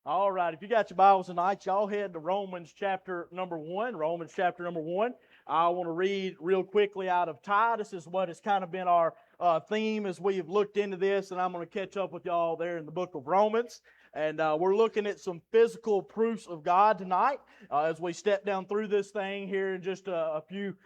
All right, if you got your Bibles tonight, y'all head to Romans chapter number 1. Romans chapter number 1. I want to read real quickly out of Titus. This is what has kind of been our theme as we have looked into this, and I'm going to catch up with y'all there in the book of Romans. And we're looking at some physical proofs of God tonight. As we step down through this thing here in just a few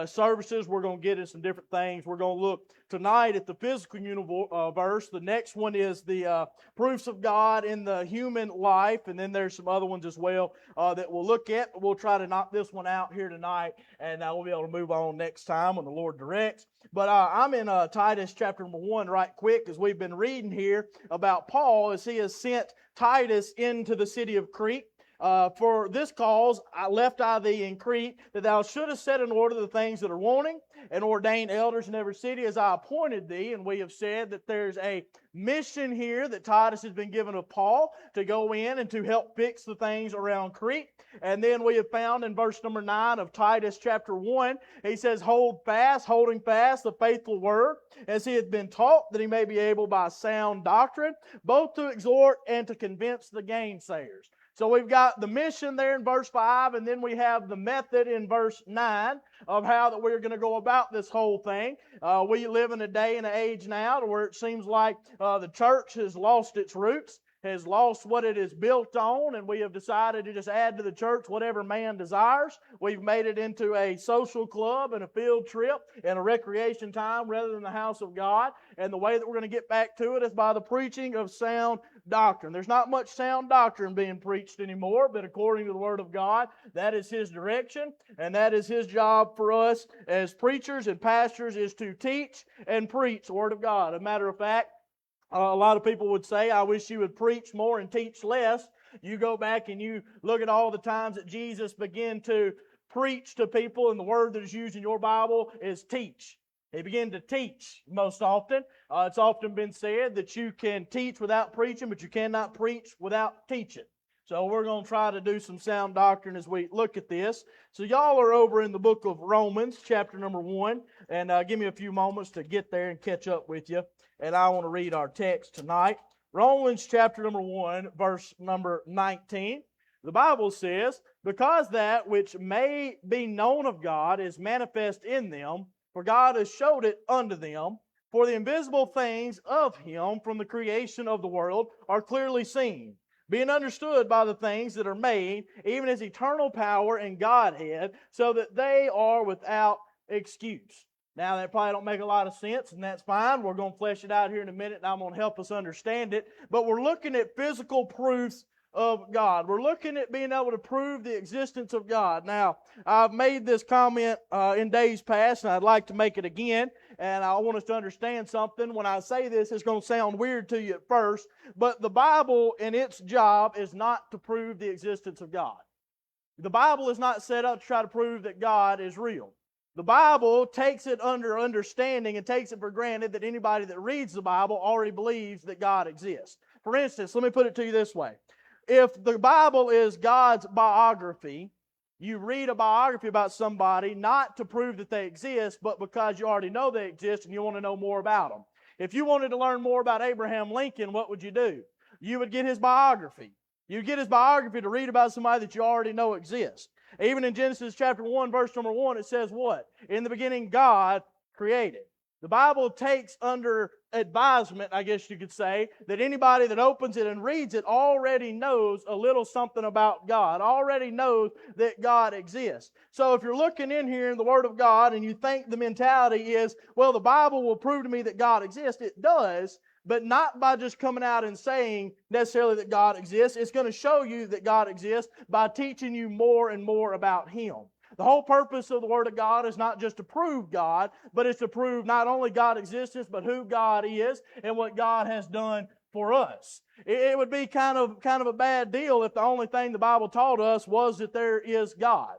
services, we're going to get into some different things. We're going to look tonight at the physical universe. The next one is the proofs of God in the human life, and then there's some other ones as well that we'll look at. But we'll try to knock this one out here tonight, and we'll be able to move on next time when the Lord directs. But I'm in Titus chapter number 1 right quick, as we've been reading here about Paul as he has sent Titus into the city of Crete. For this cause I left thee in Crete, that thou shouldest set in order the things that are wanting, and ordain elders in every city as I appointed thee. And we have said that there's a mission here that Titus has been given of Paul to go in and to help fix the things around Crete. And then we have found in verse number 9 of Titus chapter 1, he says, holding fast the faithful word, as he hath been taught, that he may be able by sound doctrine, both to exhort and to convince the gainsayers. So we've got the mission there in verse 5, and then we have the method in verse 9 of how that we're going to go about this whole thing. We live in a day and an age now where it seems like the church has lost its roots, has lost what it is built on, and we have decided to just add to the church whatever man desires. We've made it into a social club and a field trip and a recreation time rather than the house of God. And the way that we're going to get back to it is by the preaching of sound doctrine. There's not much sound doctrine being preached anymore, but according to the Word of God, that is His direction, and that is His job for us as preachers and pastors, is to teach and preach the Word of God. As a matter of fact, a lot of people would say, I wish you would preach more and teach less. You go back and you look at all the times that Jesus began to preach to people, and the word that is used in your Bible is teach. He began to teach most often. It's often been said that you can teach without preaching, but you cannot preach without teaching. So we're going to try to do some sound doctrine as we look at this. So y'all are over in the book of Romans, chapter number 1, and give me a few moments to get there and catch up with you. And I want to read our text tonight. Romans chapter number 1, verse number 19. The Bible says, because that which may be known of God is manifest in them, for God has showed it unto them. For the invisible things of Him from the creation of the world are clearly seen, being understood by the things that are made, even His eternal power and Godhead, so that they are without excuse. Now, that probably don't make a lot of sense, and that's fine. We're going to flesh it out here in a minute, and I'm going to help us understand it. But we're looking at physical proofs of God. We're looking at being able to prove the existence of God. Now, I've made this comment in days past, and I'd like to make it again. And I want us to understand something. When I say this, it's going to sound weird to you at first, but the Bible and its job is not to prove the existence of God. The Bible is not set up to try to prove that God is real. The Bible takes it under understanding and takes it for granted that anybody that reads the Bible already believes that God exists. For instance, let me put it to you this way. If the Bible is God's biography, you read a biography about somebody not to prove that they exist, but because you already know they exist and you want to know more about them. If you wanted to learn more about Abraham Lincoln, what would you do? You would get his biography. You get his biography to read about somebody that you already know exists. Even in Genesis chapter 1, verse number 1, it says what? In the beginning, God created. The Bible takes under advisement, I guess you could say, that anybody that opens it and reads it already knows a little something about God, already knows that God exists. So if you're looking in here in the Word of God and you think the mentality is, well, the Bible will prove to me that God exists, it does, but not by just coming out and saying necessarily that God exists. It's going to show you that God exists by teaching you more and more about Him. The whole purpose of the Word of God is not just to prove God, but it's to prove not only God's existence, but who God is and what God has done for us. It would be kind of a bad deal if the only thing the Bible taught us was that there is God.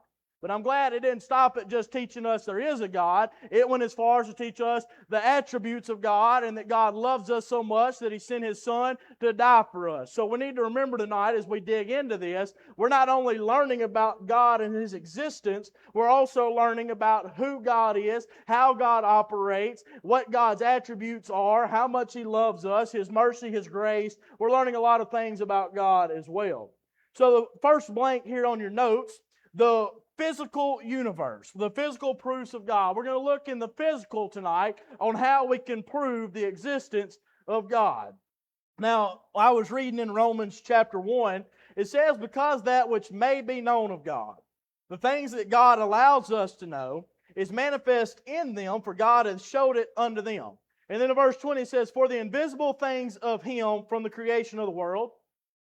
But I'm glad it didn't stop at just teaching us there is a God. It went as far as to teach us the attributes of God and that God loves us so much that He sent His Son to die for us. So we need to remember tonight as we dig into this, we're not only learning about God and His existence, we're also learning about who God is, how God operates, what God's attributes are, how much He loves us, His mercy, His grace. We're learning a lot of things about God as well. So the first blank here on your notes, the physical universe, the physical proofs of God. We're going to look in the physical tonight on how we can prove the existence of God. Now, I was reading in Romans chapter 1, it says, because that which may be known of God, the things that God allows us to know, is manifest in them, for God has showed it unto them. And then in verse 20 it says, for the invisible things of Him from the creation of the world,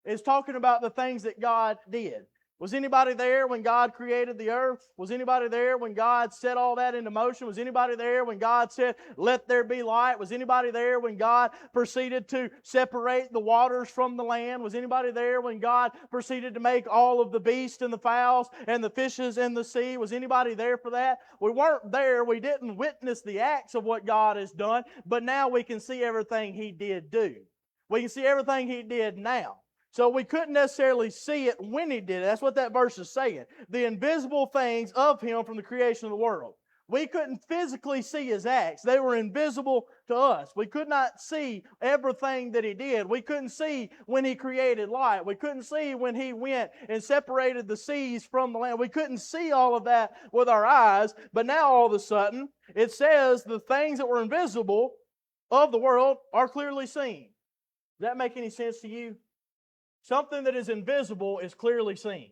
is talking about the things that God did. Was anybody there when God created the earth? Was anybody there when God set all that into motion? Was anybody there when God said, let there be light? Was anybody there when God proceeded to separate the waters from the land? Was anybody there when God proceeded to make all of the beasts and the fowls and the fishes in the sea? Was anybody there for that? We weren't there. We didn't witness the acts of what God has done, but now we can see everything He did do. We can see everything He did now. So we couldn't necessarily see it when He did it. That's what that verse is saying. The invisible things of Him from the creation of the world. We couldn't physically see His acts. They were invisible to us. We could not see everything that He did. We couldn't see when He created light. We couldn't see when He went and separated the seas from the land. We couldn't see all of that with our eyes. But now all of a sudden, it says the things that were invisible of the world are clearly seen. Does that make any sense to you? Something that is invisible is clearly seen.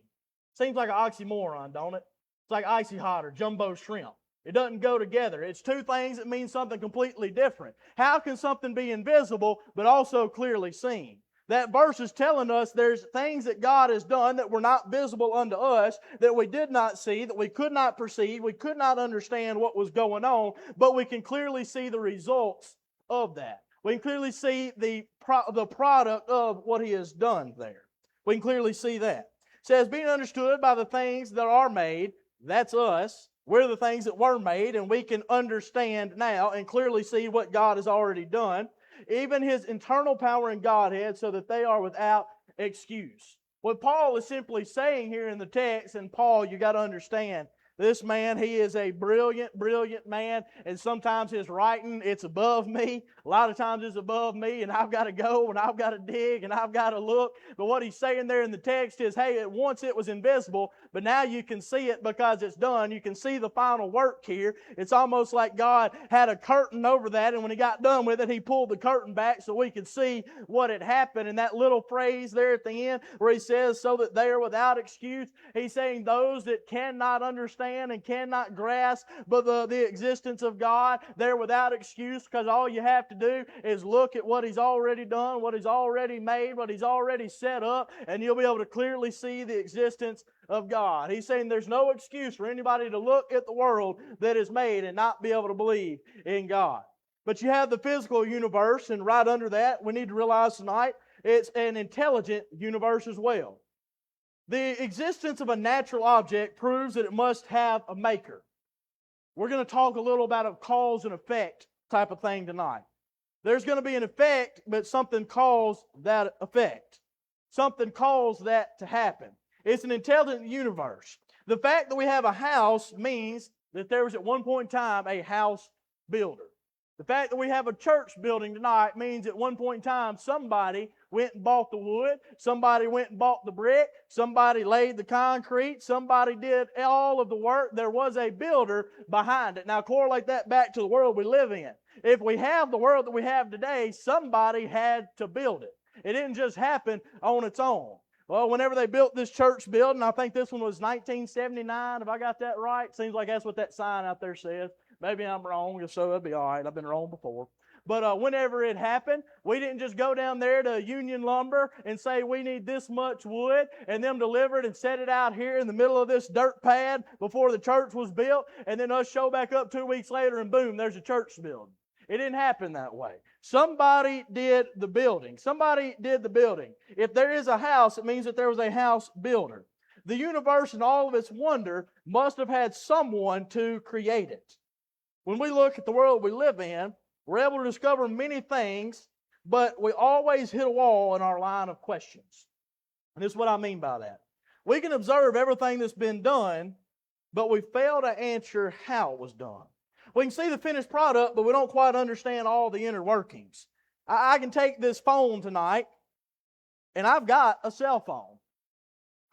Seems like an oxymoron, don't it? It's like icy hot or jumbo shrimp. It doesn't go together. It's two things that mean something completely different. How can something be invisible but also clearly seen? That verse is telling us there's things that God has done that were not visible unto us, that we did not see, that we could not perceive, we could not understand what was going on, but we can clearly see the results of that. We can clearly see the product of what He has done there. We can clearly see that. It says, being understood by the things that are made, that's us. We're the things that were made, and we can understand now and clearly see what God has already done. Even His internal power and Godhead, so that they are without excuse. What Paul is simply saying here in the text, and Paul, you got to understand, this man, he is a brilliant, brilliant man, and sometimes his writing, it's above me. A lot of times it's above me, and I've got to go, and I've got to dig, and I've got to look. But what he's saying there in the text is, hey, once it was invisible, but now you can see it because it's done. You can see the final work here. It's almost like God had a curtain over that, and when He got done with it, He pulled the curtain back so we could see what had happened. And that little phrase there at the end where He says, so that they are without excuse, He's saying those that cannot understand and cannot grasp but the existence of God, they're without excuse, because all you have to do is look at what He's already done, what He's already made, what He's already set up, and you'll be able to clearly see the existence of God. He's saying there's no excuse for anybody to look at the world that is made and not be able to believe in God. But you have the physical universe, and right under that, we need to realize tonight, it's an intelligent universe as well. The existence of a natural object proves that it must have a maker. We're going to talk a little about a cause and effect type of thing tonight. There's going to be an effect, but something caused that effect. Something caused that to happen. It's an intelligent universe. The fact that we have a house means that there was at one point in time a house builder. The fact that we have a church building tonight means at one point in time somebody went and bought the wood, somebody went and bought the brick, somebody laid the concrete, somebody did all of the work. There was a builder behind it. Now correlate that back to the world we live in. If we have the world that we have today, somebody had to build it. It didn't just happen on its own. Well, whenever they built this church building, I think this one was 1979, if I got that right. Seems like that's what that sign out there says. Maybe I'm wrong. If so, that'd be all right. I've been wrong before. But whenever it happened, we didn't just go down there to Union Lumber and say we need this much wood and them deliver it and set it out here in the middle of this dirt pad before the church was built, and then us show back up 2 weeks later and boom, there's a church building. It didn't happen that way. Somebody did the building. Somebody did the building. If there is a house, it means that there was a house builder. The universe and all of its wonder must have had someone to create it. When we look at the world we live in, we're able to discover many things, but we always hit a wall in our line of questions. And this is what I mean by that. We can observe everything that's been done, but we fail to answer how it was done. We can see the finished product, but we don't quite understand all the inner workings. I can take this phone tonight, and I've got a cell phone.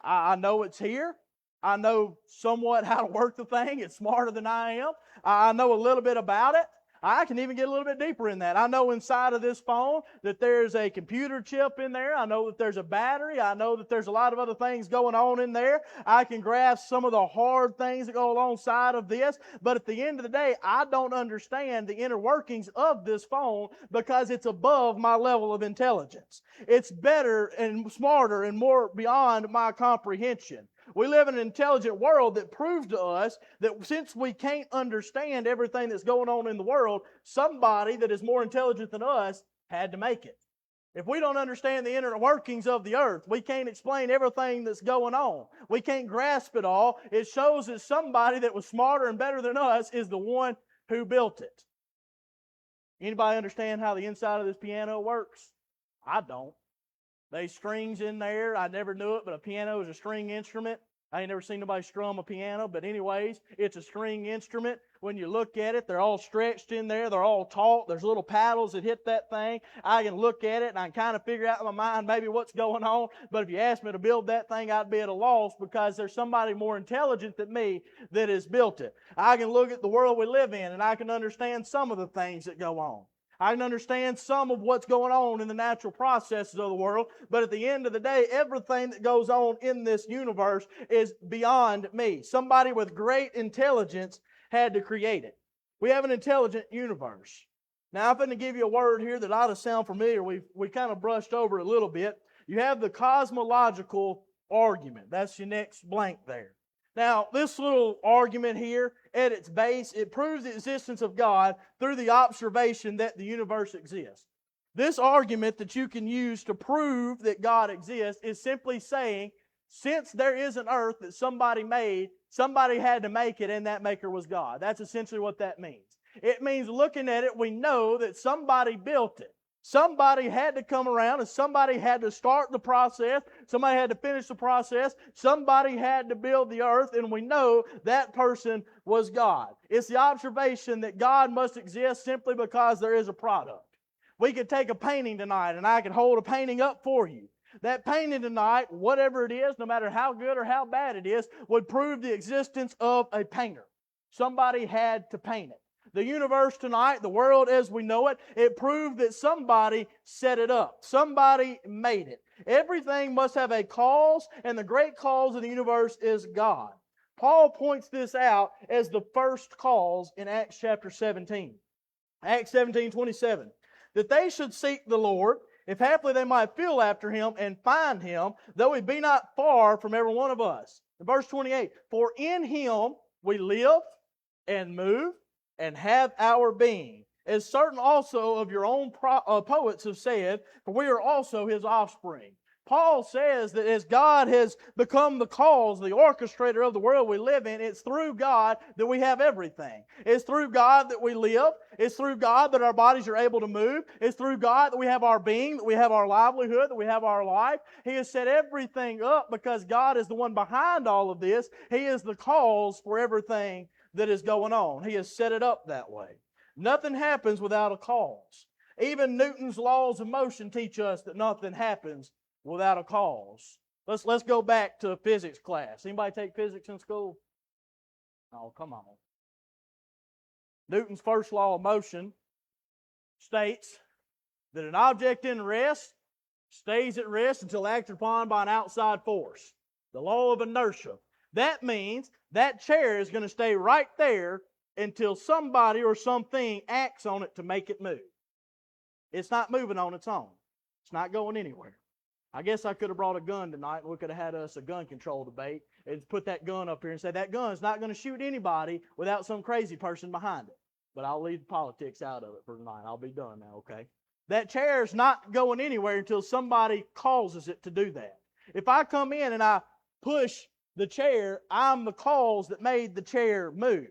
I know it's here. I know somewhat how to work the thing. It's smarter than I am. I know a little bit about it. I can even get a little bit deeper in that. I know inside of this phone that there's a computer chip in there. I know that there's a battery. I know that there's a lot of other things going on in there. I can grasp some of the hard things that go alongside of this. But at the end of the day, I don't understand the inner workings of this phone because it's above my level of intelligence. It's better and smarter and more beyond my comprehension. We live in an intelligent world that proves to us that since we can't understand everything that's going on in the world, somebody that is more intelligent than us had to make it. If we don't understand the inner workings of the earth, we can't explain everything that's going on. We can't grasp it all. It shows that somebody that was smarter and better than us is the one who built it. Anybody understand how the inside of this piano works? I don't. There's strings in there. I never knew it, but a piano is a string instrument. I ain't never seen nobody strum a piano, but anyways, it's a string instrument. When you look at it, they're all stretched in there. They're all taut. There's little paddles that hit that thing. I can look at it and I can kind of figure out in my mind maybe what's going on. But if you asked me to build that thing, I'd be at a loss because there's somebody more intelligent than me that has built it. I can look at the world we live in and I can understand some of the things that go on. I can understand some of what's going on in the natural processes of the world, but at the end of the day, everything that goes on in this universe is beyond me. Somebody with great intelligence had to create it. We have an intelligent universe. Now, I'm going to give you a word here that ought to sound familiar. We kind of brushed over a little bit. You have the cosmological argument. That's your next blank there. Now, this little argument here, at its base, it proves the existence of God through the observation that the universe exists. This argument that you can use to prove that God exists is simply saying, since there is an earth that somebody made, somebody had to make it, and that maker was God. That's essentially what that means. It means looking at it, we know that somebody built it. Somebody had to come around and somebody had to start the process. Somebody had to finish the process. Somebody had to build the earth, and we know that person was God. It's the observation that God must exist simply because there is a product. We could take a painting tonight, and I could hold a painting up for you. That painting tonight, whatever it is, no matter how good or how bad it is, would prove the existence of a painter. Somebody had to paint it. The universe tonight, the world as we know it, it proved that somebody set it up. Somebody made it. Everything must have a cause, and the great cause of the universe is God. Paul points this out as the first cause in Acts chapter 17. Acts 17:27. That they should seek the Lord, if haply they might feel after Him and find Him, though He be not far from every one of us. In verse 28, for in Him we live and move and have our being, as certain also of your own poets have said, for we are also His offspring. Paul says that as God has become the cause, the orchestrator of the world we live in, it's through God that we have everything. It's through God that we live. It's through God that our bodies are able to move. It's through God that we have our being, that we have our livelihood, that we have our life. He has set everything up because God is the one behind all of this. He is the cause for everything that is going on. He has set it up that way. Nothing happens without a cause. Even Newton's laws of motion teach us that nothing happens without a cause. Let's go back to a physics class. Anybody take physics in school? Oh, come on. Newton's first law of motion states that an object in rest stays at rest until acted upon by an outside force. The law of inertia. That means that chair is going to stay right there until somebody or something acts on it to make it move. It's not moving on its own. It's not going anywhere. I guess I could have brought a gun tonight and we could have had us a gun control debate and put that gun up here and say that gun's not going to shoot anybody without some crazy person behind it. But I'll leave politics out of it for tonight. I'll be done now, okay? That chair's not going anywhere until somebody causes it to do that. If I come in and I push the chair, I'm the cause that made the chair move.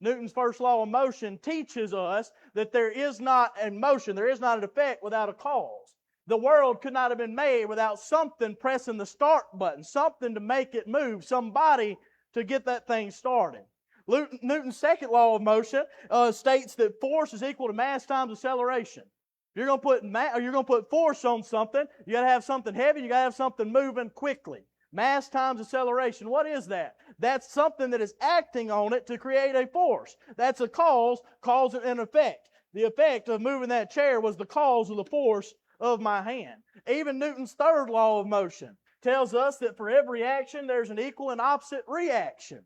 Newton's first law of motion teaches us that there is not a motion, there is not an effect without a cause. The world could not have been made without something pressing the start button, something to make it move, somebody to get that thing started. Newton's second law of motion states that force is equal to mass times acceleration. If you're going to put force on something, you got to have something heavy, you got to have something moving quickly. Mass times acceleration. What is that? That's something that is acting on it to create a force. That's a cause and effect. The effect of moving that chair was the cause of the force of my hand. Even Newton's third law of motion tells us that for every action there's an equal and opposite reaction.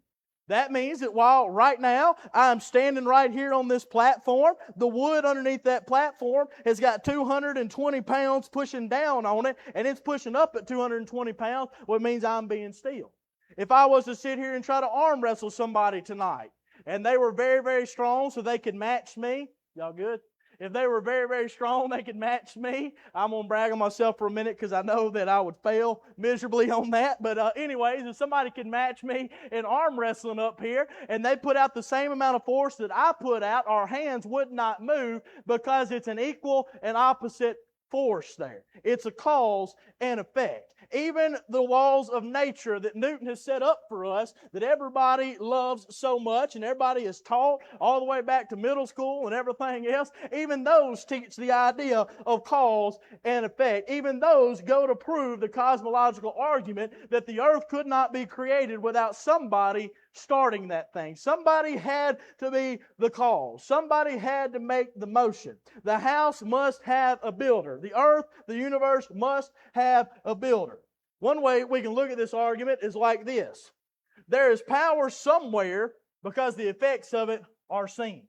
That means that while right now I'm standing right here on this platform, the wood underneath that platform has got 220 pounds pushing down on it, and it's pushing up at 220 pounds, which means I'm being still. If I was to sit here and try to arm wrestle somebody tonight, and they were very, very strong so they could match me, y'all good? If they were very, very strong, they could match me. I'm going to brag on myself for a minute because I know that I would fail miserably on that. But anyways, if somebody could match me in arm wrestling up here and they put out the same amount of force that I put out, our hands would not move because it's an equal and opposite force there. It's a cause and effect. Even the laws of nature that Newton has set up for us, that everybody loves so much and everybody is taught all the way back to middle school and everything else, even those teach the idea of cause and effect. Even those go to prove the cosmological argument that the earth could not be created without somebody starting that thing. Somebody had to be the cause. Somebody had to make the motion. The house must have a builder. The earth, the universe must have a builder. One way we can look at this argument is like this. There is power somewhere because the effects of it are seen.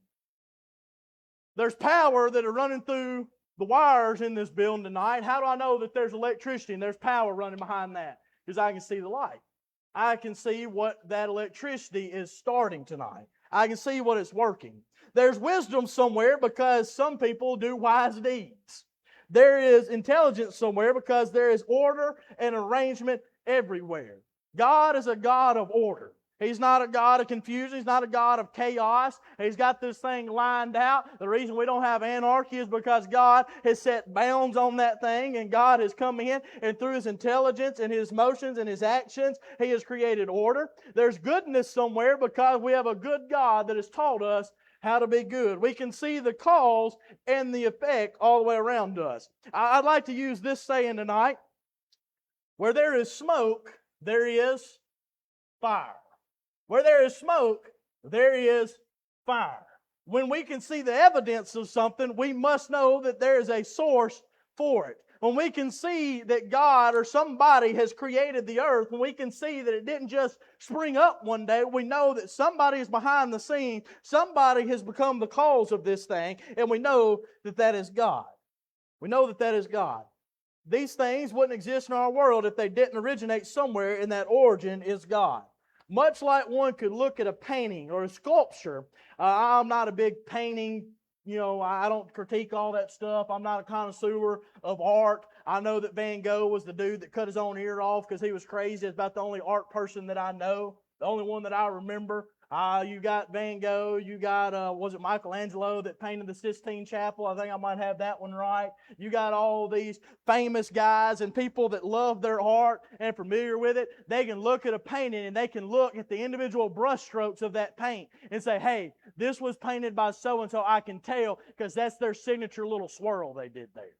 There's power that are running through the wires in this building tonight. How do I know that there's electricity and there's power running behind that? Because I can see the light. I can see what that electricity is starting tonight. I can see what it's working. There's wisdom somewhere because some people do wise deeds. There is intelligence somewhere because there is order and arrangement everywhere. God is a God of order. He's not a God of confusion. He's not a God of chaos. He's got this thing lined out. The reason we don't have anarchy is because God has set bounds on that thing, and God has come in, and through His intelligence and His motions and His actions, He has created order. There's goodness somewhere because we have a good God that has taught us how to be good. We can see the cause and the effect all the way around us. I'd like to use this saying tonight. Where there is smoke, there is fire. Where there is smoke, there is fire. When we can see the evidence of something, we must know that there is a source for it. When we can see that God or somebody has created the earth, when we can see that it didn't just spring up one day, we know that somebody is behind the scene, somebody has become the cause of this thing, and we know that that is God. We know that that is God. These things wouldn't exist in our world if they didn't originate somewhere, and that origin is God. Much like one could look at a painting or a sculpture. I'm not a big painting, I don't critique all that stuff. I'm not a connoisseur of art. I know that Van Gogh was the dude that cut his own ear off because he was crazy. It's about the only art person that I know, the only one that I remember. You got Van Gogh, you got, was it Michelangelo that painted the Sistine Chapel? I think I might have that one right. You got all these famous guys and people that love their art and familiar with it. They can look at a painting and they can look at the individual brushstrokes of that paint and say, hey, this was painted by so-and-so. I can tell because that's their signature little swirl they did there.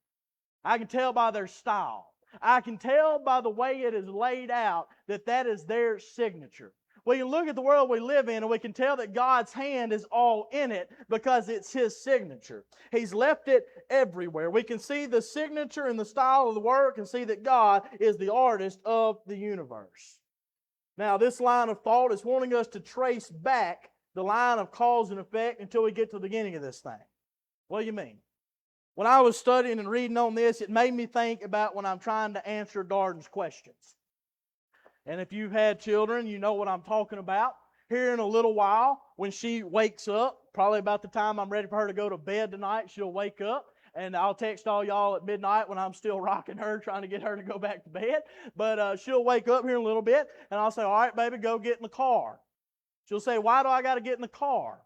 I can tell by their style. I can tell by the way it is laid out that that is their signature. We can look at the world we live in and we can tell that God's hand is all in it because it's His signature. He's left it everywhere. We can see the signature and the style of the work and see that God is the artist of the universe. Now, this line of thought is wanting us to trace back the line of cause and effect until we get to the beginning of this thing. What do you mean? When I was studying and reading on this, it made me think about when I'm trying to answer Darden's questions. And if you've had children, you know what I'm talking about. Here in a little while, when she wakes up, probably about the time I'm ready for her to go to bed tonight, she'll wake up. and I'll text all y'all at midnight when I'm still rocking her, trying to get her to go back to bed. But she'll wake up here in a little bit, and I'll say, all right, baby, go get in the car. She'll say, why do I got to get in the car?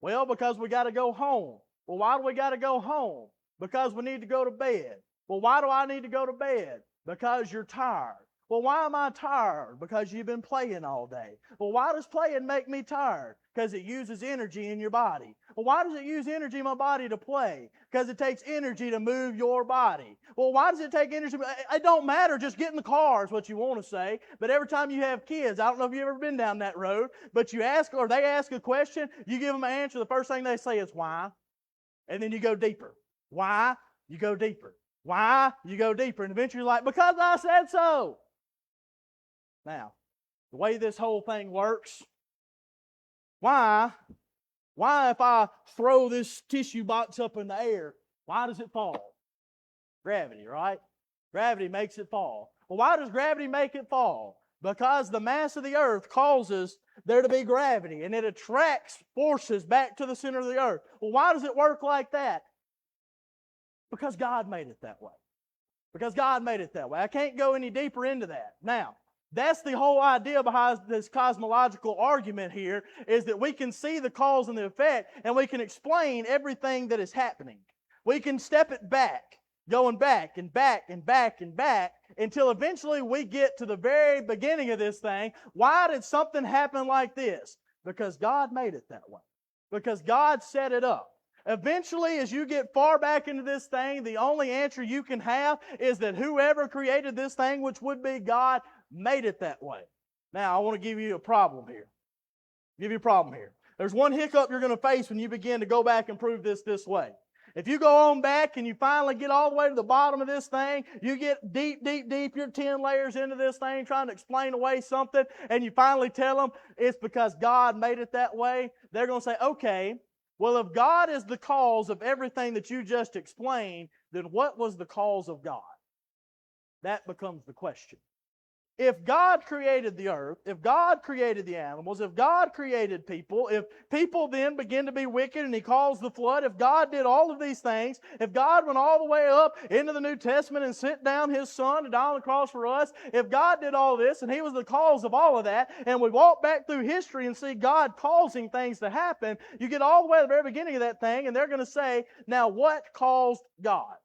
Well, because we got to go home. Well, why do we got to go home? Because we need to go to bed. Well, why do I need to go to bed? Because you're tired. Well, why am I tired? Because you've been playing all day. Well, why does playing make me tired? Because it uses energy in your body. Well, why does it use energy in my body to play? Because it takes energy to move your body. Well, why does it take energy? It don't matter. Just get in the car is what you want to say. But every time you have kids, I don't know if you've ever been down that road, but you ask or they ask a question, you give them an answer. The first thing they say is why? And then you go deeper. Why? You go deeper. Why? You go deeper. And eventually you're like, because I said so. Now, the way this whole thing works, why if I throw this tissue box up in the air, why does it fall? Gravity, right? Gravity makes it fall. Well, why does gravity make it fall? Because the mass of the earth causes there to be gravity, and it attracts forces back to the center of the earth. Well, why does it work like that? Because God made it that way. Because God made it that way. I can't go any deeper into that. Now, that's the whole idea behind this cosmological argument here, is that we can see the cause and the effect, and we can explain everything that is happening. We can step it back, going back and back and back and back, until eventually we get to the very beginning of this thing. Why did something happen like this? Because God made it that way. Because God set it up. Eventually, as you get far back into this thing, the only answer you can have is that whoever created this thing, which would be God, made it that way. Now, I want to give you a problem here. There's one hiccup you're going to face when you begin to go back and prove this way. If you go on back and you finally get all the way to the bottom of this thing, you get deep, you're 10 layers into this thing trying to explain away something, and you finally tell them it's because God made it that way, they're going to say, okay, well, if God is the cause of everything that you just explained, then what was the cause of God? That becomes the question. If God created the earth, if God created the animals, if God created people, if people then begin to be wicked and He caused the flood, if God did all of these things, if God went all the way up into the New Testament and sent down His Son to die on the cross for us, if God did all this and He was the cause of all of that, and we walk back through history and see God causing things to happen, you get all the way to the very beginning of that thing, and they're going to say, now what caused God?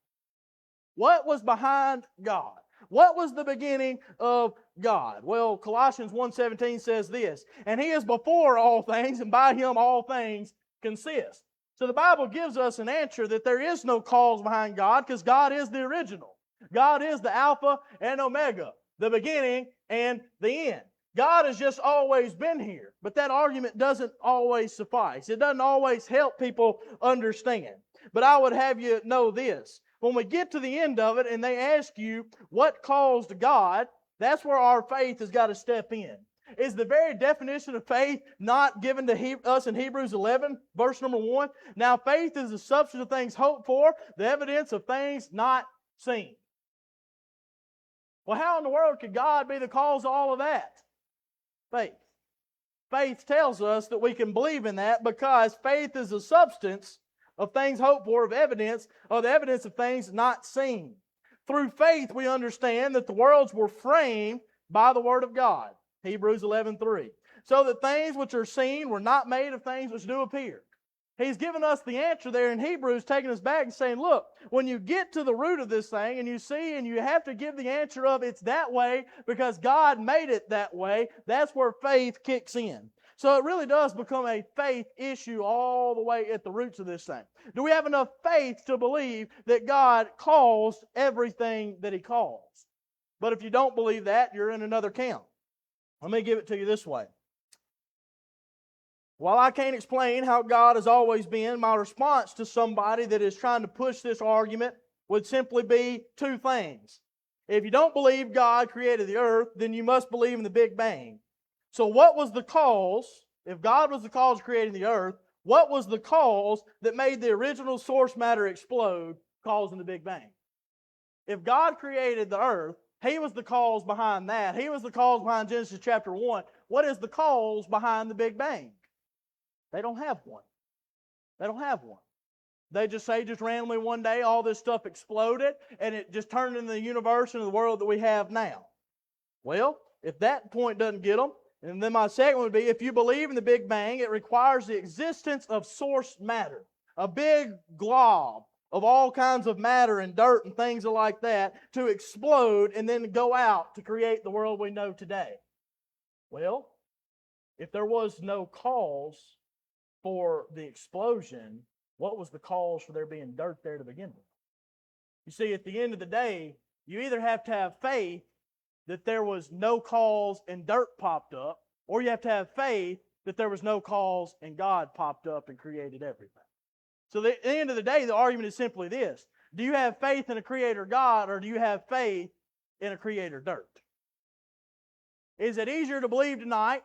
What was behind God? What was the beginning of God? Well, Colossians 1:17 says this, and He is before all things, and by Him all things consist. So the Bible gives us an answer that there is no cause behind God, because God is the original. God is the Alpha and Omega, the beginning and the end. God has just always been here, but that argument doesn't always suffice. It doesn't always help people understand. But I would have you know this. When we get to the end of it and they ask you what caused God, that's where our faith has got to step in. Is the very definition of faith not given to us in Hebrews 11, verse number 1? Now faith is the substance of things hoped for, the evidence of things not seen. Well, how in the world could God be the cause of all of that? Faith. Faith tells us that we can believe in that because faith is the substance of things hoped for, of evidence, or the evidence of things not seen. Through faith we understand that the worlds were framed by the Word of God. Hebrews 11:3. So that things which are seen were not made of things which do appear. He's given us the answer there in Hebrews, taking us back and saying, look, when you get to the root of this thing and you see and you have to give the answer of it's that way because God made it that way, that's where faith kicks in. So it really does become a faith issue all the way at the roots of this thing. Do we have enough faith to believe that God caused everything that He caused? But if you don't believe that, you're in another camp. Let me give it to you this way. While I can't explain how God has always been, my response to somebody that is trying to push this argument would simply be two things. If you don't believe God created the earth, then you must believe in the Big Bang. So what was the cause, if God was the cause of creating the earth, what was the cause that made the original source matter explode, causing the Big Bang? If God created the earth, He was the cause behind that. He was the cause behind Genesis chapter 1. What is the cause behind the Big Bang? They don't have one. They don't have one. They just say just randomly one day all this stuff exploded and it just turned into the universe and the world that we have now. Well, if that point doesn't get them, and then my second would be, if you believe in the Big Bang, it requires the existence of source matter, a big glob of all kinds of matter and dirt and things like that to explode and then go out to create the world we know today. Well, if there was no cause for the explosion, what was the cause for there being dirt there to begin with? You see, at the end of the day, you either have to have faith that there was no cause and dirt popped up, or you have to have faith that there was no cause and God popped up and created everything. So at the end of the day, the argument is simply this. Do you have faith in a creator God, or do you have faith in a creator dirt? Is it easier to believe tonight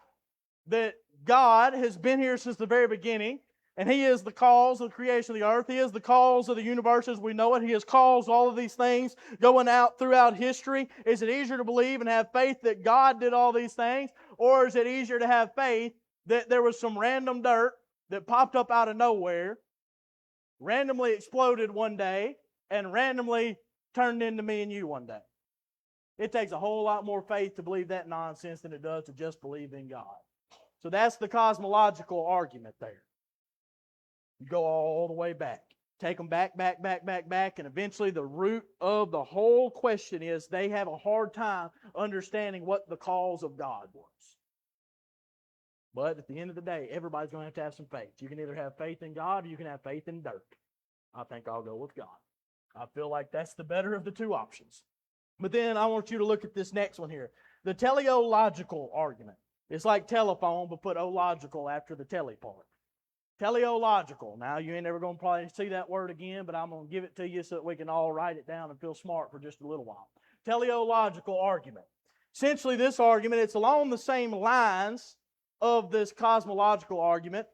that God has been here since the very beginning, and He is the cause of the creation of the earth? He is the cause of the universe as we know it. He has caused all of these things going out throughout history. Is it easier to believe and have faith that God did all these things? Or is it easier to have faith that there was some random dirt that popped up out of nowhere, randomly exploded one day, and randomly turned into me and you one day? It takes a whole lot more faith to believe that nonsense than it does to just believe in God. So that's the cosmological argument there. You go all the way back. Take them back, and eventually the root of the whole question is they have a hard time understanding what the cause of God was. But at the end of the day, everybody's going to have some faith. You can either have faith in God or you can have faith in dirt. I think I'll go with God. I feel like that's the better of the two options. But then I want you to look at this next one here. The teleological argument. It's like telephone, but put o-logical after the tele part. Teleological. Now, you ain't never going to probably see that word again, but I'm going to give it to you so that we can all write it down and feel smart for just a little while. Teleological argument. Essentially, this argument, it's along the same lines of this cosmological argument,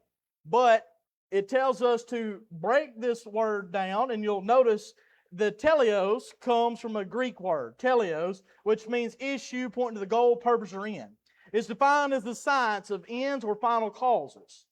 but it tells us to break this word down, and you'll notice the teleos comes from a Greek word, teleos, which means issue, pointing to the goal, purpose, or end. It's defined as the science of ends or final causes.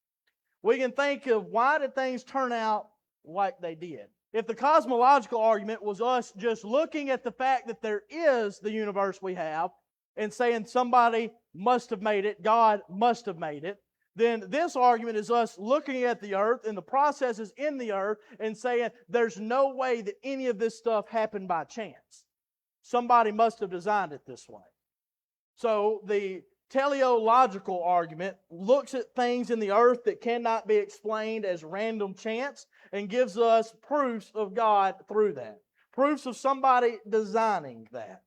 We can think of why did things turn out like they did. If the cosmological argument was us just looking at the fact that there is the universe we have and saying somebody must have made it, God must have made it, then this argument is us looking at the earth and the processes in the earth and saying there's no way that any of this stuff happened by chance. Somebody must have designed it this way. So the teleological argument looks at things in the earth that cannot be explained as random chance and gives us proofs of God through that. Proofs of somebody designing that.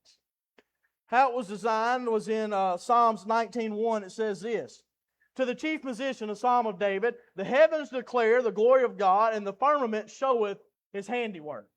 How it was designed was in Psalms 19:1. It says this: to the chief musician, a psalm of David, the heavens declare the glory of God, and the firmament showeth His handiwork.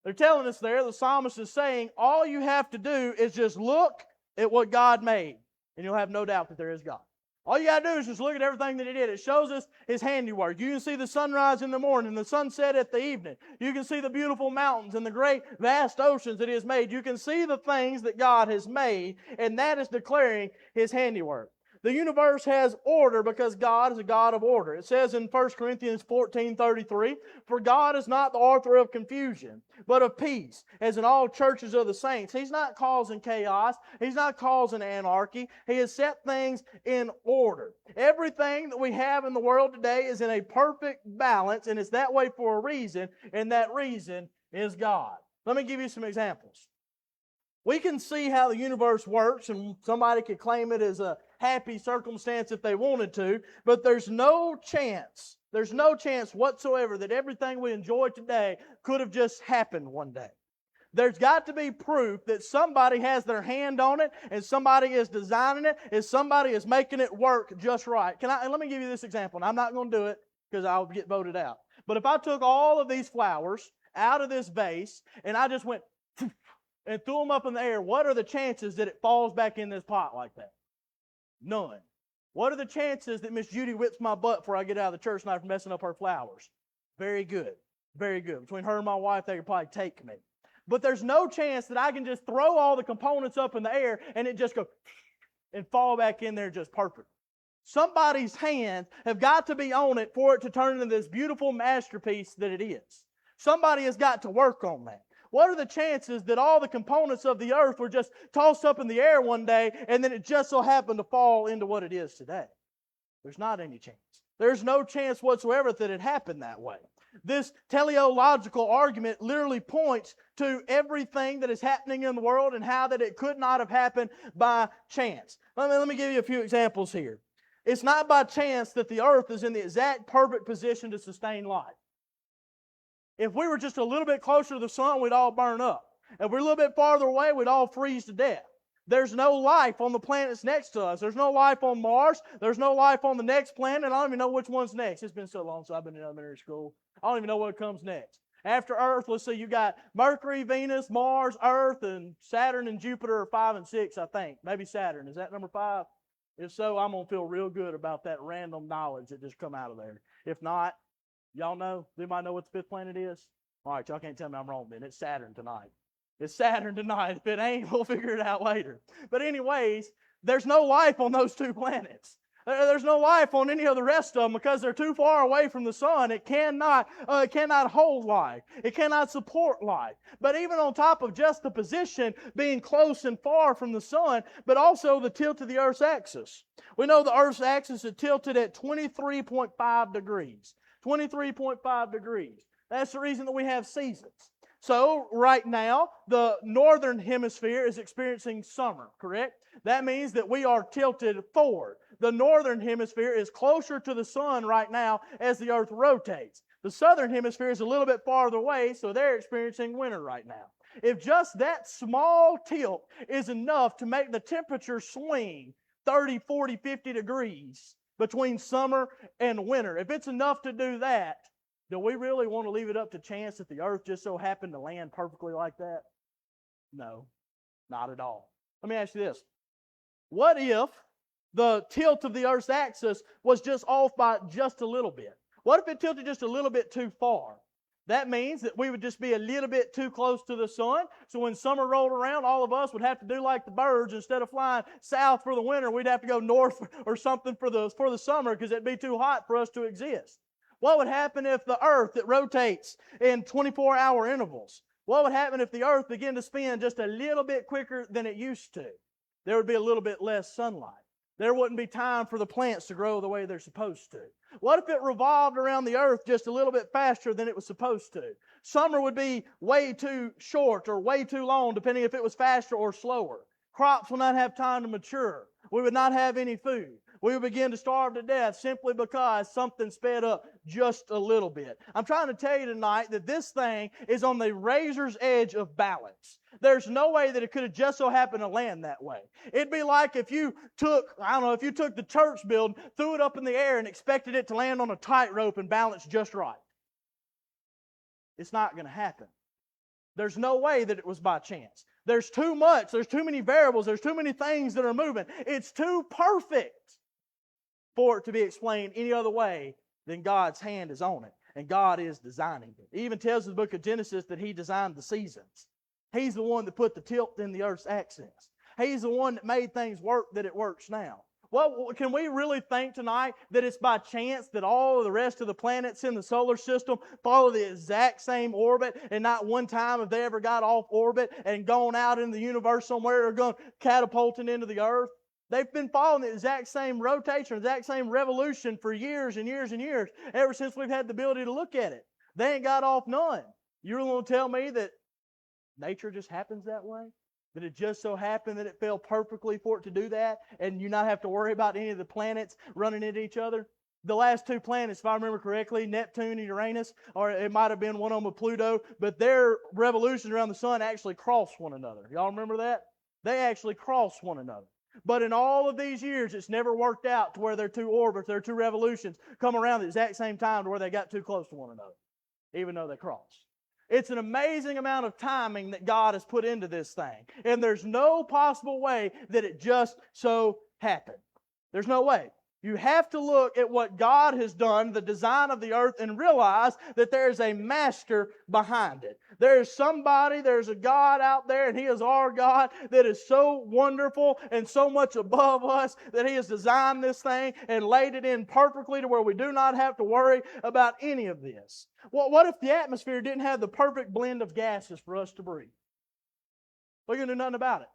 They're telling us there, the psalmist is saying, all you have to do is just look at what God made, and you'll have no doubt that there is God. All you got to do is just look at everything that He did. It shows us His handiwork. You can see the sunrise in the morning, the sunset at the evening. You can see the beautiful mountains and the great vast oceans that He has made. You can see the things that God has made, and that is declaring His handiwork. The universe has order because God is a God of order. It says in 1 Corinthians 14:33, for God is not the author of confusion, but of peace, as in all churches of the saints. He's not causing chaos. He's not causing anarchy. He has set things in order. Everything that we have in the world today is in a perfect balance, and it's that way for a reason, and that reason is God. Let me give you some examples. We can see how the universe works, and somebody could claim it as a happy circumstance if they wanted to, but there's no chance whatsoever that everything we enjoy today could have just happened one day. There's got to be proof that somebody has their hand on it, and somebody is designing it, and somebody is making it work just right. Let me give you this example, and I'm not going to do it because I'll get voted out. But if I took all of these flowers out of this vase, and I just went and threw them up in the air, what are the chances that it falls back in this pot like that? None. What are the chances that Miss Judy whips my butt before I get out of the church tonight for messing up her flowers? Very good. Very good. Between her and my wife, they could probably take me. But there's no chance that I can just throw all the components up in the air and it just go and fall back in there just perfect. Somebody's hands have got to be on it for it to turn into this beautiful masterpiece that it is. Somebody has got to work on that. What are the chances that all the components of the earth were just tossed up in the air one day and then it just so happened to fall into what it is today? There's not any chance. There's no chance whatsoever that it happened that way. This teleological argument literally points to everything that is happening in the world and how that it could not have happened by chance. Let me give you a few examples here. It's not by chance that the earth is in the exact perfect position to sustain life. If we were just a little bit closer to the sun, we'd all burn up. If we're a little bit farther away, we'd all freeze to death. There's no life on the planets next to us. There's no life on Mars. There's no life on the next planet. I don't even know which one's next. It's been so long since I've been in elementary school. I don't even know what comes next. After Earth, let's see, you got Mercury, Venus, Mars, Earth, and Saturn and Jupiter are 5 and 6, I think. Maybe Saturn. Is that number 5? If so, I'm going to feel real good about that random knowledge that just come out of there. If not, y'all know? Anybody know what the 5th planet is? All right, y'all can't tell me I'm wrong then. It's Saturn tonight. It's Saturn tonight. If it ain't, we'll figure it out later. But anyways, there's no life on those 2 planets. There's no life on any of the rest of them because they're too far away from the sun. It cannot hold life. It cannot support life. But even on top of just the position being close and far from the sun, but also the tilt of the Earth's axis. We know the Earth's axis is tilted at 23.5 degrees. 23.5 degrees. That's the reason that we have seasons. So right now, the northern hemisphere is experiencing summer, correct? That means that we are tilted forward. The northern hemisphere is closer to the sun right now as the earth rotates. The southern hemisphere is a little bit farther away, so they're experiencing winter right now. If just that small tilt is enough to make the temperature swing 30, 40, 50 degrees between summer and winter, if it's enough to do that, do we really want to leave it up to chance that the earth just so happened to land perfectly like that? No, not at all. Let me ask you this. What if the tilt of the earth's axis was just off by just a little bit? What if it tilted just a little bit too far? That means that we would just be a little bit too close to the sun. So when summer rolled around, all of us would have to do like the birds. Instead of flying south for the winter, we'd have to go north or something for the summer because it'd be too hot for us to exist. What would happen if the earth that rotates in 24-hour intervals? What would happen if the earth began to spin just a little bit quicker than it used to? There would be a little bit less sunlight. There wouldn't be time for the plants to grow the way they're supposed to. What if it revolved around the earth just a little bit faster than it was supposed to? Summer would be way too short or way too long, depending if it was faster or slower. Crops will not have time to mature. We would not have any food. We would begin to starve to death simply because something sped up just a little bit. I'm trying to tell you tonight that this thing is on the razor's edge of balance. There's no way that it could have just so happened to land that way. It'd be like if you took the church building, threw it up in the air and expected it to land on a tightrope and balance just right. It's not going to happen. There's no way that it was by chance. There's too much. There's too many variables. There's too many things that are moving. It's too perfect for it to be explained any other way than God's hand is on it. And God is designing it. It even tells in the book of Genesis that He designed the seasons. He's the one that put the tilt in the earth's axis. He's the one that made things work that it works now. Well, can we really think tonight that it's by chance that all of the rest of the planets in the solar system follow the exact same orbit and not one time have they ever got off orbit and gone out in the universe somewhere or gone catapulting into the earth? They've been following the exact same rotation, the exact same revolution for years and years and years, ever since we've had the ability to look at it. They ain't got off none. You're going to tell me that nature just happens that way? That it just so happened that it fell perfectly for it to do that, and you not have to worry about any of the planets running into each other? The last 2 planets, if I remember correctly, Neptune and Uranus, or it might have been one of them with Pluto, but their revolutions around the sun actually cross one another. Y'all remember that? They actually cross one another. But in all of these years, it's never worked out to where their 2 orbits, their 2 revolutions, come around at the exact same time to where they got too close to one another, even though they cross. It's an amazing amount of timing that God has put into this thing. And there's no possible way that it just so happened. There's no way. You have to look at what God has done, the design of the earth, and realize that there is a master behind it. There is somebody, there's a God out there, and He is our God that is so wonderful and so much above us that He has designed this thing and laid it in perfectly to where we do not have to worry about any of this. Well, what if the atmosphere didn't have the perfect blend of gases for us to breathe? We're going to do nothing about it.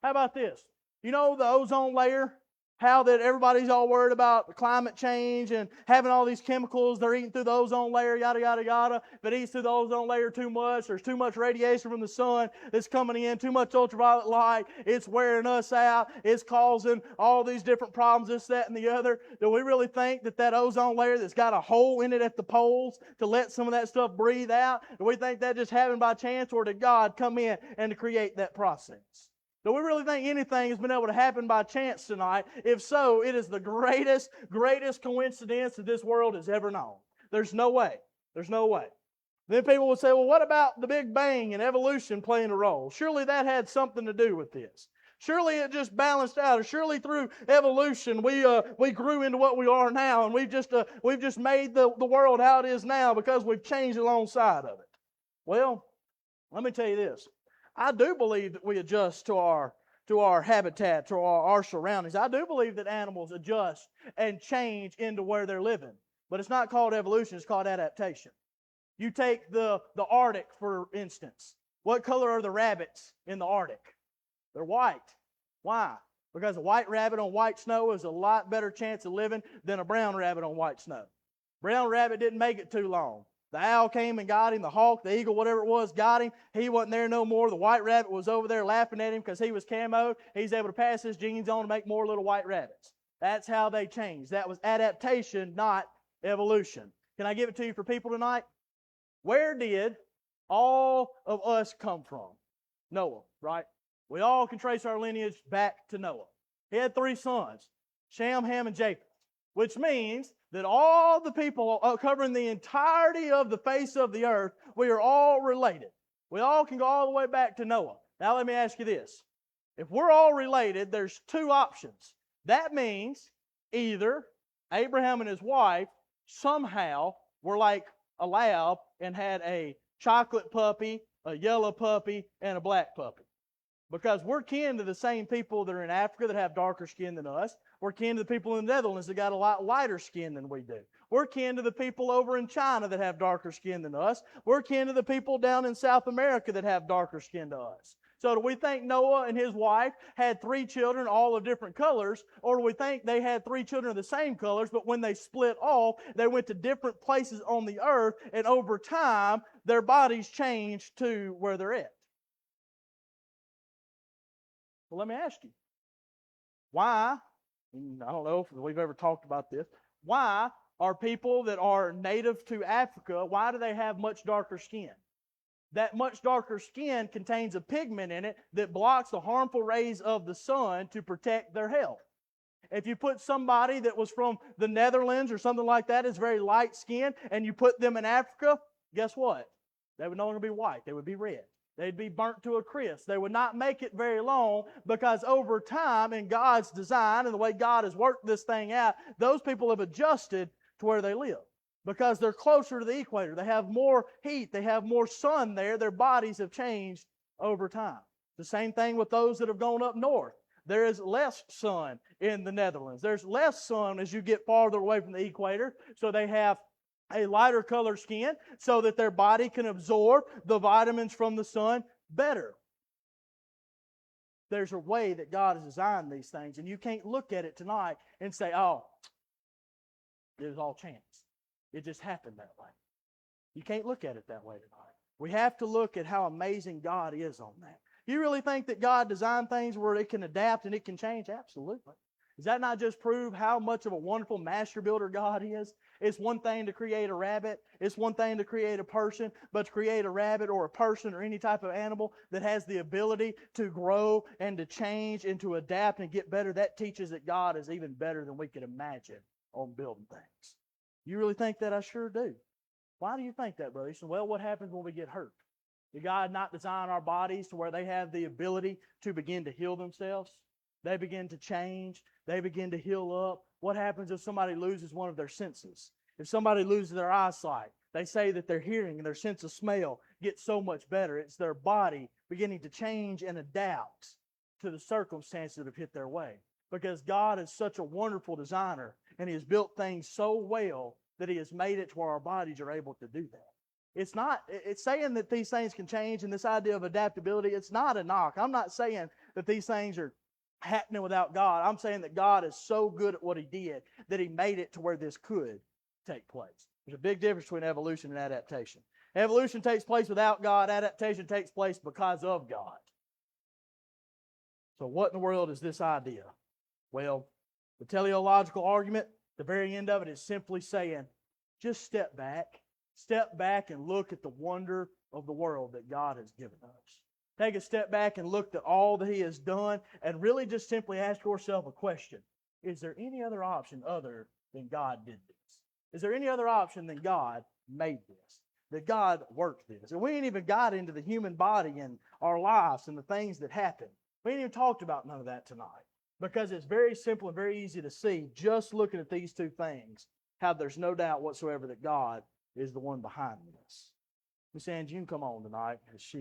How about this? You know the ozone layer? How that everybody's all worried about climate change and having all these chemicals they're eating through the ozone layer, yada, yada, yada. If it eats through the ozone layer too much, there's too much radiation from the sun that's coming in, too much ultraviolet light, it's wearing us out, it's causing all these different problems, this, that, and the other. Do we really think that that ozone layer that's got a hole in it at the poles to let some of that stuff breathe out, do we think that just happened by chance, or did God come in and to create that process? Do we really think anything has been able to happen by chance tonight? If so, it is the greatest coincidence that this world has ever known. There's no way. There's no way. Then people would say, well, what about the Big Bang and evolution playing a role? Surely that had something to do with this. Surely it just balanced out. Or surely through evolution we grew into what we are now, and we've just made the world how it is now because we've changed alongside of it. Well, let me tell you this. I do believe that we adjust to our habitat, to our surroundings. I do believe that animals adjust and change into where they're living. But it's not called evolution, it's called adaptation. You take the Arctic, for instance. What color are the rabbits in the Arctic? They're white. Why? Because a white rabbit on white snow is a lot better chance of living than a brown rabbit on white snow. Brown rabbit didn't make it too long. The owl came and got him. The hawk, the eagle, whatever it was, got him. He wasn't there no more. The white rabbit was over there laughing at him because he was camoed. He's able to pass his genes on to make more little white rabbits. That's how they changed. That was adaptation, not evolution. Can I give it to you for people tonight? Where did all of us come from? Noah, right? We all can trace our lineage back to Noah. He had 3 sons, Shem, Ham, and Japheth, which means that all the people covering the entirety of the face of the earth, we are all related. We all can go all the way back to Noah. Now let me ask you this. If we're all related, there's 2 options. That means either Abraham and his wife somehow were like a lab and had a chocolate puppy, a yellow puppy, and a black puppy. Because we're kin to the same people that are in Africa that have darker skin than us. We're kin to the people in the Netherlands that got a lot lighter skin than we do. We're kin to the people over in China that have darker skin than us. We're kin to the people down in South America that have darker skin to us. So do we think Noah and his wife had 3 children all of different colors, or do we think they had 3 children of the same colors, but when they split off, they went to different places on the earth, and over time, their bodies changed to where they're at? Well, let me ask you, why, I don't know if we've ever talked about this, why are people that are native to Africa, why do they have much darker skin? That much darker skin contains a pigment in it that blocks the harmful rays of the sun to protect their health. If you put somebody that was from the Netherlands or something like that, is very light skinned, and you put them in Africa, guess what? They would no longer be white, they would be red. They'd be burnt to a crisp. They would not make it very long because over time in God's design and the way God has worked this thing out, those people have adjusted to where they live because they're closer to the equator. They have more heat. They have more sun there. Their bodies have changed over time. The same thing with those that have gone up north. There is less sun in the Netherlands. There's less sun as you get farther away from the equator, so they have a lighter colored skin so that their body can absorb the vitamins from the sun better. There's a way that God has designed these things, and you can't look at it tonight and say, oh, it was all chance. It just happened that way. You can't look at it that way tonight. We have to look at how amazing God is on that. You really think that God designed things where it can adapt and it can change? Absolutely. Does that not just prove how much of a wonderful master builder God is? It's one thing to create a rabbit. It's one thing to create a person. But to create a rabbit or a person or any type of animal that has the ability to grow and to change and to adapt and get better, that teaches that God is even better than we could imagine on building things. You really think that? I sure do. Why do you think that, brother? You say, well, what happens when we get hurt? Did God not design our bodies to where they have the ability to begin to heal themselves? They begin to change. They begin to heal up. What happens if somebody loses one of their senses? If somebody loses their eyesight, they say that their hearing and their sense of smell gets so much better. It's their body beginning to change and adapt to the circumstances that have hit their way. Because God is such a wonderful designer, and He has built things so well that He has made it to where our bodies are able to do that. It's saying that these things can change, and this idea of adaptability, it's not a knock. I'm not saying that these things are happening without God. I'm saying that God is so good at what He did that He made it to where this could take place. There's a big difference between evolution and adaptation. Evolution takes place without God. Adaptation takes place because of God. So what in the world is this idea? Well, the teleological argument, the very end of it is simply saying, just step back. Step back and look at the wonder of the world that God has given us. Take a step back and look at all that He has done, and really just simply ask yourself a question. Is there any other option other than God did this? Is there any other option than God made this? That God worked this? And we ain't even got into the human body and our lives and the things that happen. We ain't even talked about none of that tonight. Because it's very simple and very easy to see, just looking at these two things, how there's no doubt whatsoever that God is the one behind this. Miss Angie, you can come on tonight as she